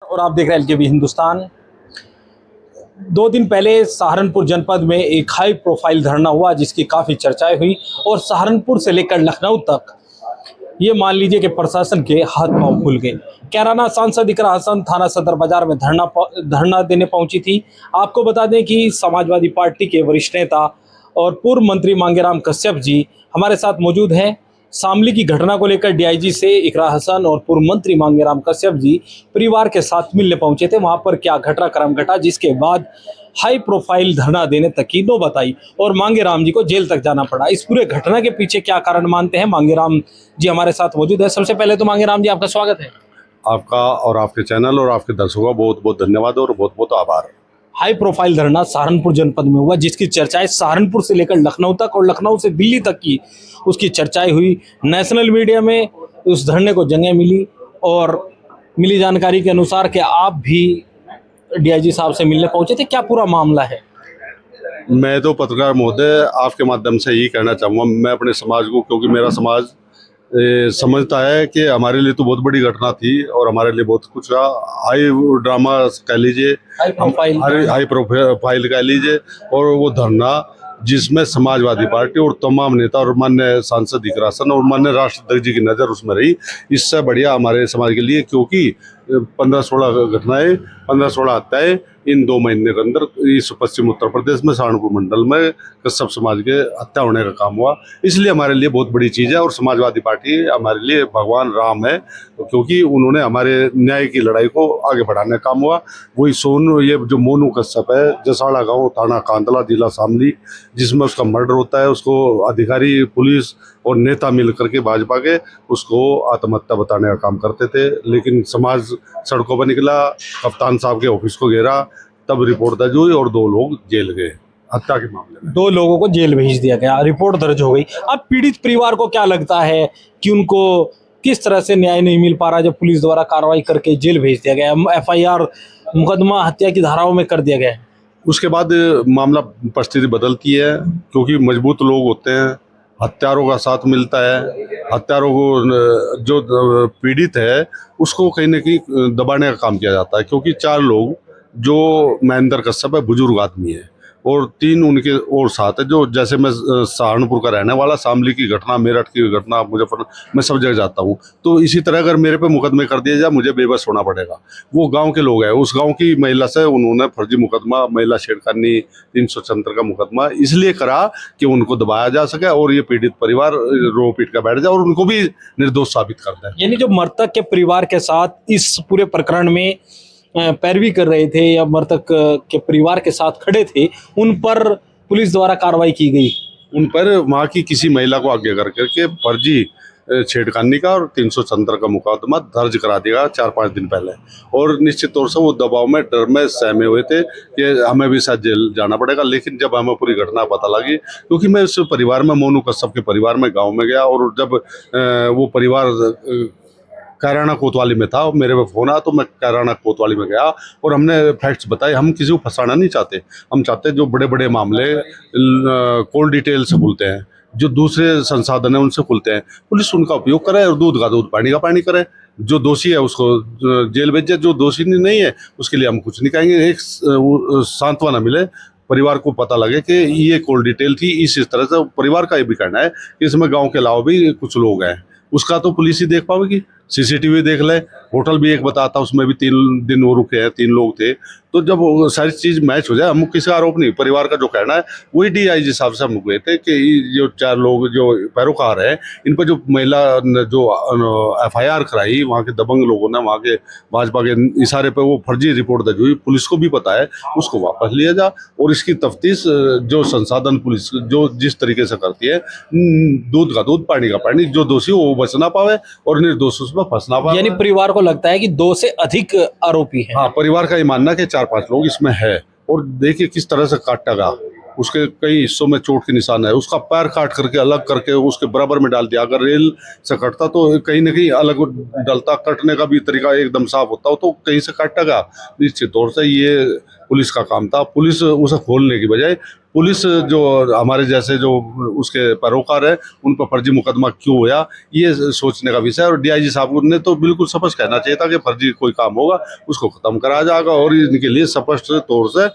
और आप देख रहे हैं एलकेबी हिंदुस्तान। 2 दिन पहले सहारनपुर जनपद में एक हाई प्रोफाइल धरना हुआ जिसकी काफ़ी चर्चाएं हुई और सहारनपुर से लेकर लखनऊ तक ये मान लीजिए कि प्रशासन के हाथ पांव खुल गए। कैराना सांसद इकरा हसन थाना सदर बाजार में धरना देने पहुंची थी। आपको बता दें कि समाजवादी पार्टी के वरिष्ठ नेता और पूर्व मंत्री मांगेराम कश्यप जी हमारे साथ मौजूद हैं। शामली की घटना को लेकर डीआईजी से इकरा हसन और पूर्व मंत्री मांगेराम कश्यप जी परिवार के साथ मिलने पहुंचे थे। वहां पर क्या घटनाक्रम घटा जिसके बाद हाई प्रोफाइल धरना देने तक की नौबत आई और मांगेराम जी को जेल तक जाना पड़ा। इस पूरे घटना के पीछे क्या कारण मानते हैं, मांगेराम जी हमारे साथ मौजूद है। सबसे पहले तो मांगेराम जी आपका स्वागत है। आपका और आपके चैनल और आपके दर्शकों का बहुत बहुत धन्यवाद और बहुत बहुत आभार। हाई प्रोफाइल धरना सहारनपुर जनपद में हुआ जिसकी चर्चाएं सहारनपुर से लेकर लखनऊ तक और लखनऊ से दिल्ली तक की उसकी चर्चाएं हुई। नेशनल मीडिया में उस धरने को जगह मिली और मिली जानकारी के अनुसार कि आप भी डीआईजी साहब से मिलने पहुंचे थे। क्या पूरा मामला है? मैं तो पत्रकार महोदय आपके माध्यम से यही कहना चाहूँगा, मैं अपने समाज को, क्योंकि मेरा समाज समझता है कि हमारे लिए तो बहुत बड़ी घटना थी और हमारे लिए बहुत कुछ हाई ड्रामा कह लीजिए, हाई प्रोफाइल कह लीजिए, और वो धरना जिसमें समाजवादी पार्टी और तमाम नेता और माननीय सांसद इकरा हसन और माननीय राष्ट्रपति जी की नज़र उसमें रही। इससे बढ़िया हमारे समाज के लिए, क्योंकि 15-16 घटनाएं, 15-16 हत्याएं इन 2 महीने के अंदर इस पश्चिम उत्तर प्रदेश में सहारनपुर मंडल में कश्यप समाज के हत्या होने का काम हुआ। इसलिए हमारे लिए बहुत बड़ी चीज़ है और समाजवादी पार्टी हमारे लिए भगवान राम है, क्योंकि उन्होंने हमारे न्याय की लड़ाई को आगे बढ़ाने का काम हुआ। वही ये जो मोनू कश्यप है, जसाड़ा गांव, थाना कांदला, जिला शामली, जिसमें उसका मर्डर होता है, उसको अधिकारी, पुलिस और नेता मिल करके भाजपा के उसको आत्महत्या बताने का काम करते थे। लेकिन समाज सड़कों पर निकला, कप्तान साहब के ऑफिस को घेरा, तब रिपोर्ट दर्ज हुई और 2 लोग जेल गए हत्या के मामले में। 2 लोगों को जेल भेज दिया गया, रिपोर्ट दर्ज हो गई। अब पीड़ित परिवार को क्या लगता है कि उनको किस तरह से न्याय नहीं मिल पा रहा जब पुलिस द्वारा कार्रवाई करके जेल भेज दिया गया, एफआईआर मुकदमा हत्या की धाराओं में कर दिया गया है? उसके बाद मामला परिस्थिति बदलती है, क्योंकि मजबूत लोग होते हैं, हत्यारों का साथ मिलता है, हत्यारों को जो पीड़ित है उसको कहीं न कहीं दबाने का काम किया जाता है, क्योंकि 4 लोग, जो महेंद्र कश्यप है बुजुर्ग आदमी है और 3 उनके और साथ है, जो जैसे मैं सहारनपुर का रहने वाला, शामली की घटना, मेरठ की घटना, मुजफ्फर, मैं सब जगह जाता हूँ, तो इसी तरह अगर मेरे पे मुकदमे कर दिए जाए मुझे बेबस होना पड़ेगा। वो गांव के लोग हैं, उस गांव की महिला से उन्होंने फर्जी मुकदमा, महिला छेड़खानी 374 का मुकदमा इसलिए करा कि उनको दबाया जा सके और ये पीड़ित परिवार रो पीट कर बैठ जाए और उनको भी निर्दोष साबित कर दें। यानी जो मृतक के परिवार के साथ इस पूरे प्रकरण में पैरवी कर रहे थे या मृतक के परिवार के साथ खड़े थे, उन पर पुलिस द्वारा कार्रवाई की गई। उन पर वहाँ की किसी महिला को आगे करके फर्जी छेड़खानी का और 374 का मुकदमा दर्ज करा दिया 4-5 दिन पहले, और निश्चित तौर से वो दबाव में, डर में सहमे हुए थे कि हमें भी शायद जेल जाना पड़ेगा। लेकिन जब हमें पूरी घटना पता लगी, क्योंकि मैं उस परिवार में, मोनू कश्यप के परिवार में गाँव में गया, और जब वो परिवार कैराना कोतवाली में था, मेरे पे फोन आया तो मैं कैराना कोतवाली में गया और हमने फैक्ट्स बताए। हम किसी को फंसाना नहीं चाहते, हम चाहते हैं जो बड़े बड़े मामले कोल्ड डिटेल से खुलते हैं, जो दूसरे संसाधन है उनसे खुलते हैं, पुलिस उनका उपयोग करे और दूध का दूध, पानी का पानी करे। जो दोषी है उसको जेल भेजे, जो दोषी नहीं है उसके लिए हम कुछ नहीं कहेंगे। एक सांत्वना मिले, परिवार को पता लगे कि ये कोल्ड डिटेल थी। इस तरह से परिवार का ये भी कहना है कि इसमें गाँव के अलावा भी कुछ लोग हैं, उसका तो पुलिस ही देख पाएगी। सीसीटीवी देख ले, होटल भी एक बताता, उसमें भी 3 दिन वो रुके हैं, 3 लोग थे। तो जब सारी चीज़ मैच हो जाए, हम किसी का आरोप नहीं, परिवार का जो कहना है वही डीआईजी साहब से हम गए थे कि जो 4 लोग जो पैरोकार हैं, इन पर जो महिला ने जो एफआईआर कराई, वहाँ के दबंग लोगों ने, वहाँ के भाजपा के इशारे पर वो फर्जी रिपोर्ट दर्ज हुई, पुलिस को भी पता है, उसको वापस लिया जा और इसकी तफ्तीश जो संसाधन पुलिस जो जिस तरीके से करती है, दूध का दूध, पानी का पानी, जो दोषी हो वो बच ना पावे और निर्दोष उसमें फंसना पावे। यानी परिवार को लगता है कि 2 से अधिक आरोपी हैं। हाँ, परिवार का ये मानना है कि 4-5 लोग इसमें है। और देखिए किस तरह से काटा गया, उसके कई हिस्सों में चोट के निशान है, उसका पैर काट करके अलग करके उसके बराबर में डाल दिया। अगर रेल से कटता तो कहीं ना कहीं अलग डलता, कटने का भी तरीका एकदम साफ होता हो, तो कहीं से काटा गया। निश्चित तौर से ये पुलिस का काम था। पुलिस उसे खोलने की बजाय पुलिस जो हमारे जैसे जो उसके पैरोकार है उन पर फर्जी मुकदमा क्यों हुआ, ये सोचने का विषय है। और डीआईजी साहब ने तो बिल्कुल स्पष्ट कहना चाहिए था कि फर्जी कोई काम होगा उसको खत्म कराया जाएगा, और इनके लिए स्पष्ट तौर से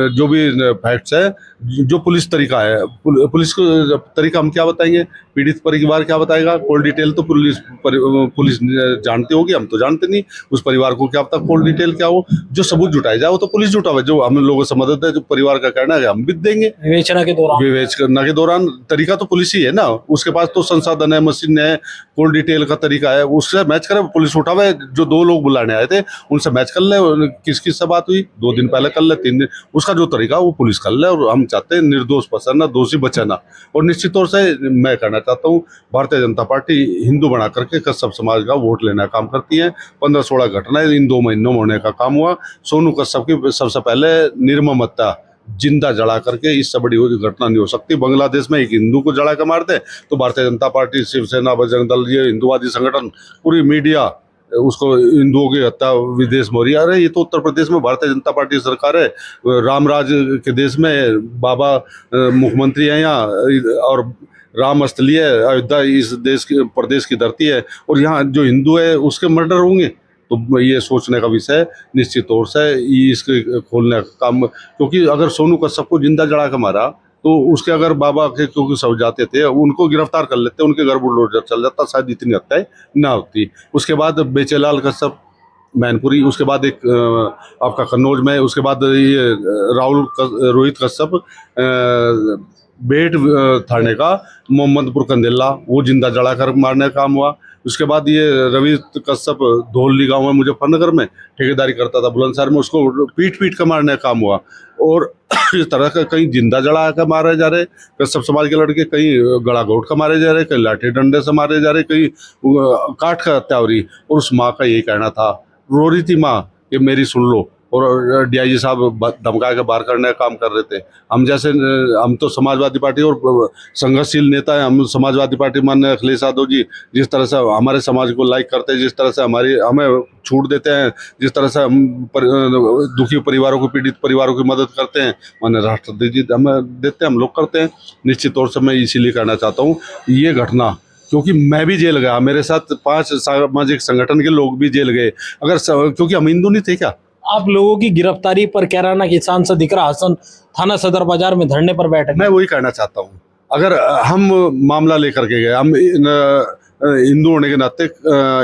जो भी फैक्ट्स है, जो पुलिस तरीका है, पुलिस को तरीका हम क्या बताएंगे, पीड़ित परिवार क्या बताएगा, कॉल डिटेल तो पुलिस जानती होगी, हम तो जानते नहीं। उस परिवार को क्या पता कॉल डिटेल क्या हो, जो सबूत जुटाया जाए वो तो पुलिस जुटावे, जो हम लोगों से मदद है, जो परिवार का कहना है हम भी देंगे। विवेचना के दौरान तरीका तो पुलिस ही है ना, उसके पास तो संसाधन है, मशीन है, कॉल डिटेल का तरीका है, उससे मैच करे, पुलिस उठावे। जो 2 लोग बुलाने आए थे उनसे मैच कर ले, किस किस से बात हुई 2 दिन पहले कर ले, 3 दिन, उसका जो तरीका वो पुलिस कर ले। और हम चाहते हैं निर्दोष फंसना, दोषी बचना। और निश्चित तौर से मैं कहना चाहता हूँ, भारतीय जनता पार्टी हिंदू बना करके कश्यप समाज का वोट लेने का काम करती है। 15-16 घटनाएं इन 2 महीनों में होने का काम हुआ। सोनू कश्यप की सबसे पहले निर्मम हत्या जिंदा जला करके, इससे बड़ी घटना नहीं हो सकती। बांग्लादेश में एक हिंदू को जला के मारते तो भारतीय जनता पार्टी, शिवसेना, बजरंग दल, ये हिंदुवादी संगठन, पूरी मीडिया उसको हिंदुओं की हत्या विदेश में हो रही है। अरे ये तो उत्तर प्रदेश में भारतीय जनता पार्टी सरकार है, रामराज के देश में बाबा मुख्यमंत्री हैं यहाँ, और राम स्थली है अयोध्या, इस देश के प्रदेश की धरती है, और यहाँ जो हिंदू है उसके मर्डर होंगे। तो ये सोचने का विषय है निश्चित तौर से, इसके खोलने का काम। क्योंकि अगर सोनू कश्यप को जिंदा जला के मारा तो उसके अगर बाबा के क्योंकि सब जाते थे, उनको गिरफ्तार कर लेते, उनके घर बुलडोजर चल जाता, शायद इतनी हत्याएं ना होती। उसके बाद बेचेलाल कश्यप मैनपुरी, उसके बाद एक आपका कन्नौज में, उसके बाद ये रोहित कश्यप बेट थाने का मोहम्मदपुर कंदेला, वो जिंदा जलाकर मारने का काम हुआ। उसके बाद ये रवि कश्यप धौली गांव में मुजफ्फरनगर में ठेकेदारी करता था बुलंदशहर में, उसको पीट का मारने का काम हुआ। और इस तरह का कहीं जिंदा जला कर मारे जा रहे कश्यप समाज के लड़के, कहीं गला घोट का मारे जा रहे, कहीं लाठी डंडे से मारे जा रहे, कहीं काट का हत्या हो रही। और उस माँ का यही कहना था, रो रही थी माँ कि मेरी सुन लो, और डीआईजी साहब धमका के बाहर करने का काम कर रहे थे। हम तो समाजवादी पार्टी और संघर्षशील नेता हैं। हम समाजवादी पार्टी माननीय अखिलेश यादव जी जिस तरह से हमारे समाज को लाइक करते हैं, जिस तरह से हमें छूट देते हैं, जिस तरह से हम दुखी परिवारों को, पीड़ित परिवारों की मदद करते हैं, माननीय राष्ट्रपति जी हमें देते हैं, हम लोग करते हैं। निश्चित तौर से मैं इसीलिए कहना चाहता हूँ, ये घटना, क्योंकि मैं भी जेल गया, मेरे साथ 5 सामाजिक संगठन के लोग भी जेल गए, क्योंकि हम हिंदू नहीं थे क्या। आप लोगों की गिरफ्तारी पर कैराना के सांसद इकरा हसन थाना सदर बाजार में धरने पर बैठे। मैं वही कहना चाहता हूँ, अगर हम मामला लेकर के गए, हम हिंदू होने के नाते,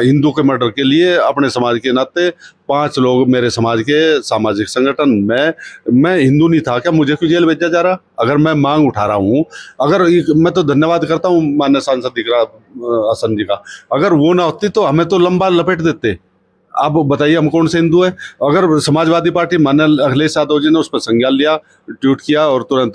हिंदू के मर्डर के लिए अपने समाज के नाते 5 लोग मेरे समाज के सामाजिक संगठन में, मैं हिंदू नहीं था क्या, मुझे क्यों जेल भेजा जा रहा? अगर मैं मांग उठा रहा हूँ, अगर मैं तो धन्यवाद करता हूँ माननीय सांसद इकरा हसन जी का, अगर वो ना होती तो हमें तो लंबा लपेट देते। आप बताइए हम कौन से हिंदू हैं? अगर समाजवादी पार्टी माननीय अखिलेश यादव जी ने उस पर संज्ञान लिया, ट्वीट किया और तुरंत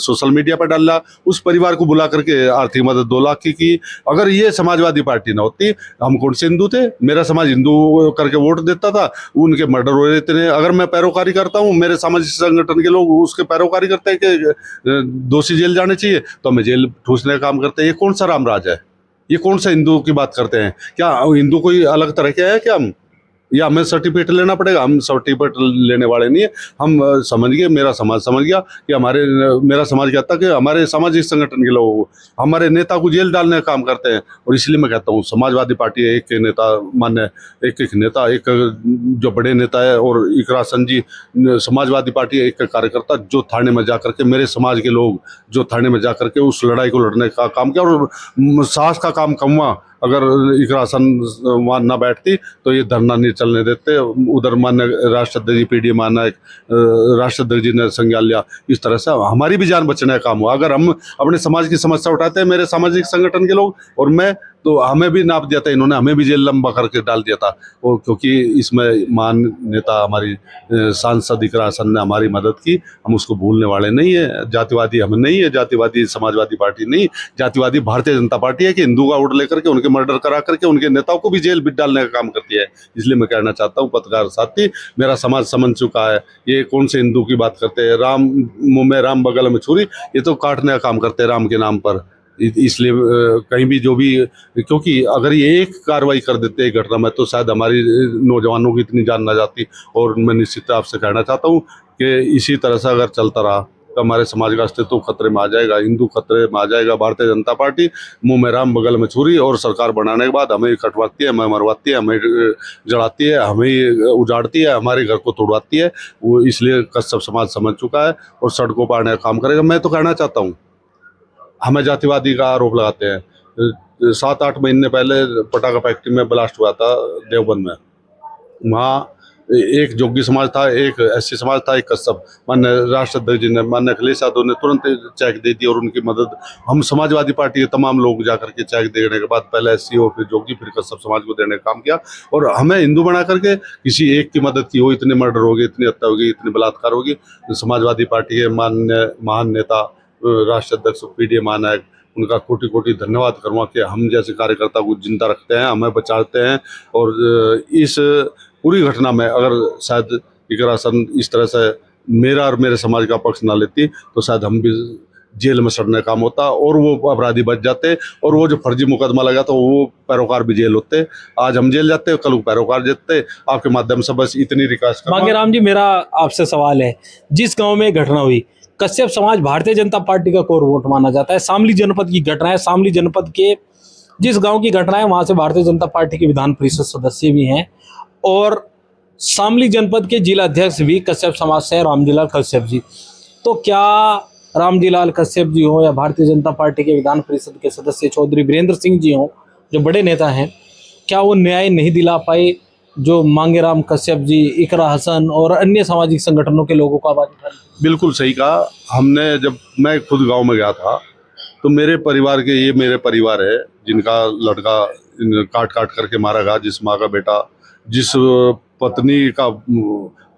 सोशल मीडिया पर डाला, उस परिवार को बुला करके आर्थिक मदद 2 लाख की, अगर ये समाजवादी पार्टी ना होती, हम कौन से हिंदू थे? मेरा समाज हिंदू करके वोट देता था, उनके मर्डर हो रहे थे। अगर मैं पैरोकारी करता हूँ, मेरे सामाजिक संगठन के लोग उसके पैरोकारी करते हैं कि दोषी जेल जाने चाहिए, तो हमें जेल ठूसने का काम करते हैं। ये कौन सा रामराज है? ये कौन सा हिंदू की बात करते हैं? क्या हिंदू कोई अलग तरह के है क्या हम, या हमें सर्टिफिकेट लेना पड़ेगा? हम सर्टिफिकेट लेने वाले नहीं है। हम समझ गए, मेरा समाज समझ गया कि मेरा समाज कहता कि हमारे सामाजिक संगठन के लोग हमारे नेता को जेल डालने का काम करते हैं। और इसलिए मैं कहता हूँ समाजवादी पार्टी एक नेता, मान्य एक नेता, एक जो बड़े नेता है, और इकरा हसन जी समाजवादी पार्टी एक कार्यकर्ता, जो थाने में जा करके मेरे समाज के लोग जो थाने में जा करके उस लड़ाई को लड़ने का काम किया, और साहस का काम कम हुआ। अगर इकरा हसन वहाँ ना बैठती तो ये धरना नहीं चलने देते। उधर मान्य राष्ट्राध्यक्ष जी पीडी माना राष्ट्राध्यक्ष जी ने संज्ञान लिया, इस तरह से हमारी भी जान बचने का काम हुआ। अगर हम अपने समाज की समस्या उठाते हैं, मेरे सामाजिक संगठन के लोग और मैं, तो हमें भी नाप दिया था इन्होंने, हमें भी जेल लंबा करके डाल दिया था। और क्योंकि इसमें महान नेता हमारी सांसद इकरा हसन ने हमारी मदद की, हम उसको भूलने वाले नहीं है। जातिवादी हम नहीं है, जातिवादी समाजवादी पार्टी नहीं, जातिवादी भारतीय जनता पार्टी है कि हिंदू का वोट लेकर के उनके मर्डर करा करके उनके नेताओं को भी जेल डालने का काम करती है। इसलिए मैं कहना चाहता हूँ पत्रकार साथी, मेरा समाज समझ चुका है। ये कौन से हिंदू की बात करते हैं? राम मुँह में राम बगल में छुरी, ये तो काटने का काम करते हैं राम के नाम पर। इसलिए कहीं भी जो भी, क्योंकि अगर ये एक कार्रवाई कर देते एक घटना में तो शायद हमारी नौजवानों की इतनी जान ना जाती। और मैं निश्चित आपसे कहना चाहता हूँ कि इसी तरह से अगर चलता रहा तो हमारे समाज का अस्तित्व खतरे में आ जाएगा, हिंदू खतरे में आ जाएगा। भारतीय जनता पार्टी मुंह में राम बगल में छुरी, और सरकार बनाने के बाद हमें कटवाती है, हमें मरवाती है, हमें जड़ाती है, हमें उजाड़ती है, हमारे घर को तोड़वाती है। वो इसलिए कश्यप समाज समझ चुका है और सड़कों पर आने का काम करेगा। मैं तो कहना चाहता हूँ, हमें जातिवादी का आरोप लगाते हैं। 7-8 महीने पहले पटाखा फैक्ट्री में ब्लास्ट हुआ था देवबंद में। वहाँ एक जोगी समाज था, एक एससी समाज था, एक कश्यप। माननीय राष्ट्र अध्यक्ष जी ने, माननीय अखिलेश यादव ने तुरंत चेक दे दी और उनकी मदद हम समाजवादी पार्टी के तमाम लोग जाकर के चेक देने के बाद पहले एससी और फिर जोगी फिर कश्यप समाज को देने का काम किया। और हमें हिंदू बना करके किसी एक की मदद की हो, इतने मर्डर हो गए, इतनी हत्या होगी, इतनी बलात्कार होगी। समाजवादी पार्टी के माननीय महान नेता राष्ट्रीय अध्यक्ष PDA महानायक, उनका कोटि कोटि धन्यवाद करूँगा कि हम जैसे कार्यकर्ता को जिंदा रखते हैं, हमें बचाते हैं। और इस पूरी घटना में अगर शायद इकरा सन इस तरह से मेरा और मेरे समाज का पक्ष ना लेती तो शायद हम भी जेल में सड़ने का काम होता और वो अपराधी बच जाते। और वो जो फर्जी मुकदमा लगा तो वो पैरोकार भी जेल होते। आज हम जेल जाते, कल वो पैरोकार जेलते। आपके माध्यम से बस इतनी रिक्वेस्ट मांगेराम जी, मेरा आपसे सवाल है, जिस गांव में घटना हुई, कश्यप समाज भारतीय जनता पार्टी का कोर वोट माना जाता है। शामली जनपद की घटना है, शामली जनपद के जिस गांव की घटना है वहां से भारतीय जनता पार्टी के विधान परिषद सदस्य भी हैं और शामली जनपद के जिला अध्यक्ष भी कश्यप समाज से हैं, रामजीलाल कश्यप जी। तो क्या रामजीलाल कश्यप जी हो या भारतीय जनता पार्टी के विधान परिषद के सदस्य चौधरी वीरेंद्र सिंह जी हो, जो बड़े नेता हैं, क्या वो न्याय नहीं दिला पाए जो मांगेराम कश्यप जी, इकरा हसन और अन्य सामाजिक संगठनों के लोगों को आवाज उठाई? बिल्कुल सही कहा। हमने जब मैं खुद गांव में गया था तो मेरे परिवार के, ये मेरे परिवार है जिनका लड़का काट काट करके मारा गया, जिस माँ का बेटा, जिस पत्नी का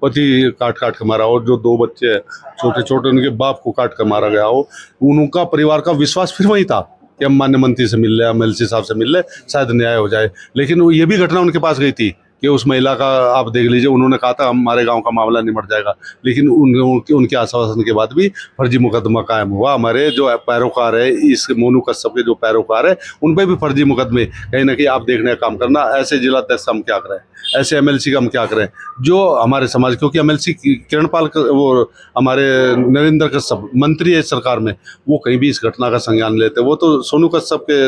पति काट काट के मारा, और जो 2 बच्चे हैं छोटे छोटे उनके बाप को काट कर मारा गया हो, उनका परिवार का विश्वास फिर वही था कि हम मान्य मंत्री से मिल रहे, MLC साहब से मिल रहे, शायद न्याय हो जाए। लेकिन ये भी घटना उनके पास गई थी कि उस महिला का आप देख लीजिए, उन्होंने कहा था हमारे गांव का मामला निमट जाएगा, लेकिन उनके आश्वासन के बाद भी फर्जी मुकदमा कायम हुआ। हमारे जो पैरोकार है, इस मोनू कश्यप के जो पैरोकार है, उन पर भी फर्जी मुकदमे। कहीं ना कहीं आप देखने का काम करना, ऐसे जिला अध्यक्ष हम क्या करें, ऐसे MLC का हम क्या करें जो हमारे समाज, क्योंकि MLC किरणपाल वो हमारे नरेंद्र कश्यप मंत्री है सरकार में, वो कहीं भी इस घटना का संज्ञान लेते। वो तो सोनू कश्यप के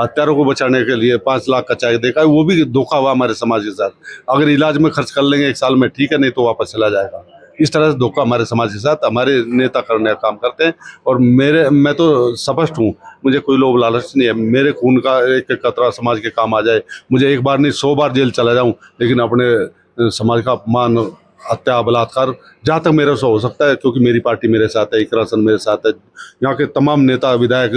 हत्यारों को बचाने के लिए 5 लाख का चेक देखा है, वो भी धोखा हुआ हमारे समाज के साथ। अगर इलाज में खर्च कर लेंगे 1 साल में ठीक है, नहीं तो वापस चला जाएगा। इस तरह से धोखा हमारे समाज के साथ हमारे नेता करने का काम करते हैं। और मैं तो स्पष्ट हूँ, मुझे कोई लोभ लालच नहीं है। मेरे खून का एक एक कतरा समाज के काम आ जाए, मुझे 1 बार नहीं 100 बार जेल चला जाऊँ, लेकिन अपने समाज का अपमान, हत्या, बलात्कार जहाँ तक मेरे से हो सकता है, क्योंकि मेरी पार्टी मेरे साथ है, इकरा हसन मेरे साथ है, यहाँ के तमाम नेता, विधायक,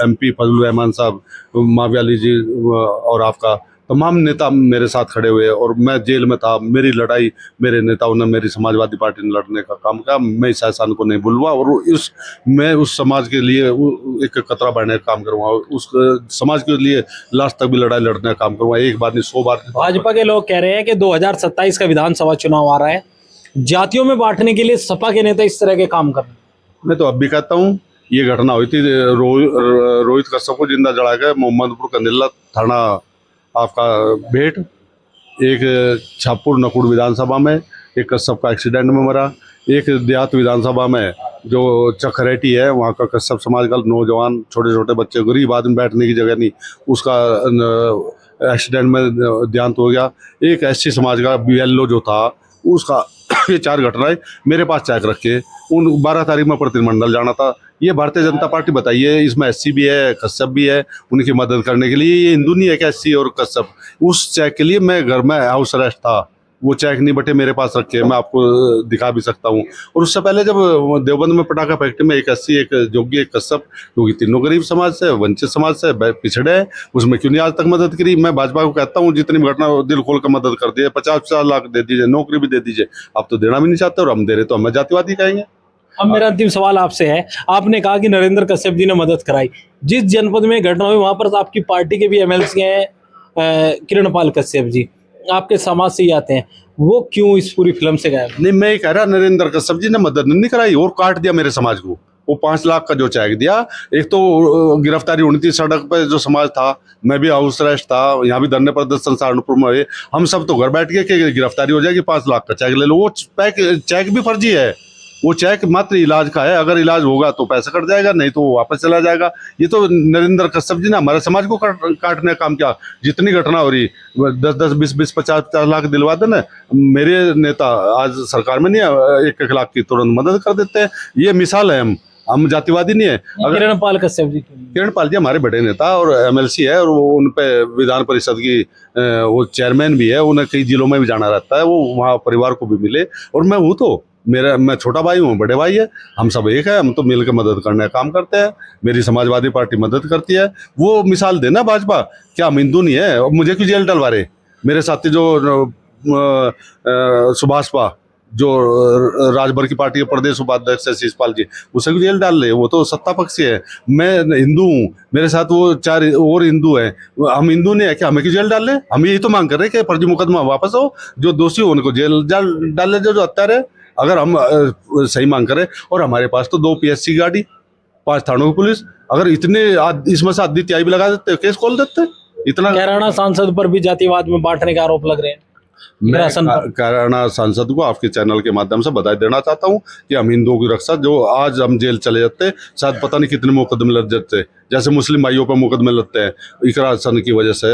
MP फजलुर रहमान साहब, माविया अली जी और आपका तमाम नेता मेरे साथ खड़े हुए। और मैं जेल में था, मेरी लड़ाई मेरे नेताओं ने, मेरी समाजवादी पार्टी ने लड़ने का काम किया। मैं इस एहसान को नहीं भूलूंगा और मैं उस समाज के लिए एक कतरा बढ़ने का काम करूँगा, उस समाज के लिए लास्ट तक भी लड़ाई लड़ने का काम करूँगा, 1 बार नहीं 100 बार। भाजपा के लोग कह रहे हैं कि 2027 का विधानसभा चुनाव आ रहा है, जातियों में बांटने के लिए सपा के नेता इस तरह के काम कर रहे हैं। मैं तो अब भी कहता हूँ, ये घटना हुई थी रोहित कश्यप को जिंदा जला गया मोहम्मदपुर कंदिला थाना आपका भेंट, एक छापुर नकुड़ विधानसभा में एक कश्यप का एक्सीडेंट में मरा, एक देहात विधानसभा में जो चखरेटी है वहाँ का कश्यप समाज का नौजवान, छोटे छोटे बच्चे, गरीब आदमी, बैठने की जगह नहीं, उसका एक्सीडेंट में देहांत हो गया। एक SC समाज का BLO जो था उसका ये 4 घटनाएं मेरे पास चेक रखे। उन 12 तारीख में प्रतिनिधिमंडल जाना था। ये भारतीय जनता पार्टी, बताइए, इसमें SC भी है, कश्यप भी है, उनकी मदद करने के लिए। ये हिंदू नहीं है कि SC और कश्यप। उस चेक के लिए मैं घर में हाउस अरेस्ट था, वो चेक नहीं बटे मेरे पास रखे, मैं आपको दिखा भी सकता हूँ। और उससे पहले जब देवबंद में पटाखा फैक्ट्री में एक SC, एक जोगी, एक कश्यप, क्योंकि तीनों गरीब समाज से, वंचित समाज से, पिछड़े हैं, उसमें क्यों नहीं आज तक मदद करी? मैं भाजपा को कहता हूँ, जितनी घटना दिल खोल कर मदद कर दिए, 50-50 लाख दे दीजिए, नौकरी भी दे दीजिए। आप तो देना भी नहीं चाहते और हम दे रहे तो हमें जातिवादी कहेंगे। अब मेरा अंतिम सवाल आपसे है, आपने कहा कि नरेंद्र कश्यप जी ने मदद कराई, जिस जनपद में घटना हुई वहां पर आपकी पार्टी के भी MLC हैं, किरणपाल कश्यप जी, आपके समाज से ही आते हैं, वो क्यों इस पूरी फिल्म से गायब? नहीं, मैं ये कह रहा, नरेंद्र कश्यप जी ने मदद नहीं कराई और काट दिया मेरे समाज को। वो 5 लाख का जो चेक दिया, एक तो गिरफ्तारी होनी थी सड़क पे, जो समाज था, मैं भी हाउस अरेस्ट था, यहाँ भी धरने प्रदर्शन सहारनपुर में हुए, हम सब तो घर बैठ गए कि गिरफ्तारी हो जाएगी, 5 लाख का चेक ले लो। वो चेक भी फर्जी है, वो चेक मात्र इलाज का है, अगर इलाज होगा तो पैसा कट जाएगा, नहीं तो वो वापस चला जाएगा। ये तो नरेंद्र कश्यप जी ने हमारे समाज को काटने का काम किया। जितनी घटना हो रही 10-10, 20-20, 50-50 लाख दिलवा देना, मेरे नेता आज सरकार में नहीं है, 1-1 लाख की तुरंत मदद कर देते हैं। ये मिसाल है, हम जातिवादी नहीं है। अगर किरणपाल कश्यप जी, किरणपाल जी हमारे बड़े नेता और एमएलसी है, और वो उन पे विधान परिषद की वो चेयरमैन भी है, उन्हें कई जिलों में भी जाना रहता है, वो वहाँ परिवार को भी मिले। और मैं हूँ तो मैं छोटा भाई हूँ, बड़े भाई है, हम सब एक है, हम तो मिलकर मदद करने का काम करते हैं। मेरी समाजवादी पार्टी मदद करती है। वो मिसाल देना भाजपा, क्या हम हिंदू नहीं है? मुझे क्यों जेल डलवा रहे? मेरे साथी जो सुभाष पा, जो राजभर की पार्टी के प्रदेश उपाध्यक्ष है शिषपाल जी, उसे भी जेल डाल रहे, वो तो सत्ता पक्षी है। मैं हिंदू हूँ, मेरे साथ वो 4 और हिंदू हैं, हम हिंदू नहीं है क्या? हमें क्यों जेल डाल रहे? हम यही तो मांग कर रहे हैं कि फर्जी मुकदमा वापस हो, जो दोषी हो उनको जेल डाल ले, जो हत्यार है। अगर हम सही मांग करें, और हमारे पास तो 2 PSC गाड़ी, 5 थानों की पुलिस, अगर इतने इसमें से आधी तिहाई भी लगा देते, केस खोल देते। इतना कैराना सांसद पर भी जातिवाद में बांटने के आरोप लग रहे हैं। मैं कैराना सांसद को आपके चैनल के माध्यम से बधाई देना चाहता हूं कि हम हिंदुओं की रक्षा, जो आज हम जेल चले जाते, शायद पता नहीं कितने मुकदमे लग जाते, जैसे मुस्लिम भाइयों पर मुकदमे लगते हैं, इकरा हसन की वजह से।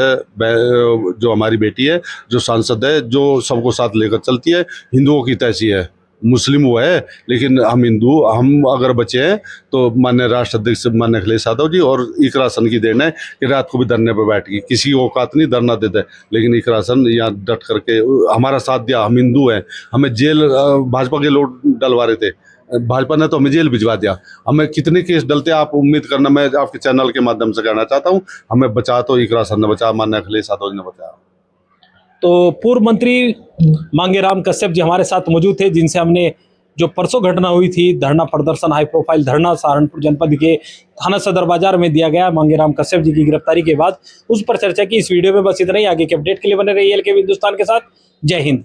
जो हमारी बेटी है, जो सांसद है, जो सबको साथ लेकर चलती है, हिंदुओं की तैसी है, मुस्लिम वो है, लेकिन हम हिंदू, हम अगर बचे हैं तो माननीय राष्ट्राध्यक्ष माननीय अखिलेश यादव जी और इकरा हसन की देन है कि रात को भी धरने पर बैठ गई। किसी को औकात नहीं धरना देते, लेकिन इकरा हसन यहाँ डट करके हमारा साथ दिया। हम हिंदू हैं, हमें जेल भाजपा के लोग डलवा रहे थे, भाजपा ने तो हमें जेल भिजवा दिया। हमें कितने केस डलते आप उम्मीद करना, मैं आपके चैनल के माध्यम से कहना चाहता हूँ, हमें बचा तो इकरा हसन ने बचा, माननीय अखिलेश यादव जी ने बचाया। तो पूर्व मंत्री मांगेराम कश्यप जी हमारे साथ मौजूद थे, जिनसे हमने जो परसों घटना हुई थी, धरना प्रदर्शन, हाई प्रोफाइल धरना सहारनपुर जनपद के थाना सदर बाजार में दिया गया मांगेराम कश्यप जी की गिरफ्तारी के बाद, उस पर चर्चा की। इस वीडियो में बस इतना ही। आगे के अपडेट के लिए बने रहिए एलके हिंदुस्तान के साथ। जय हिंद।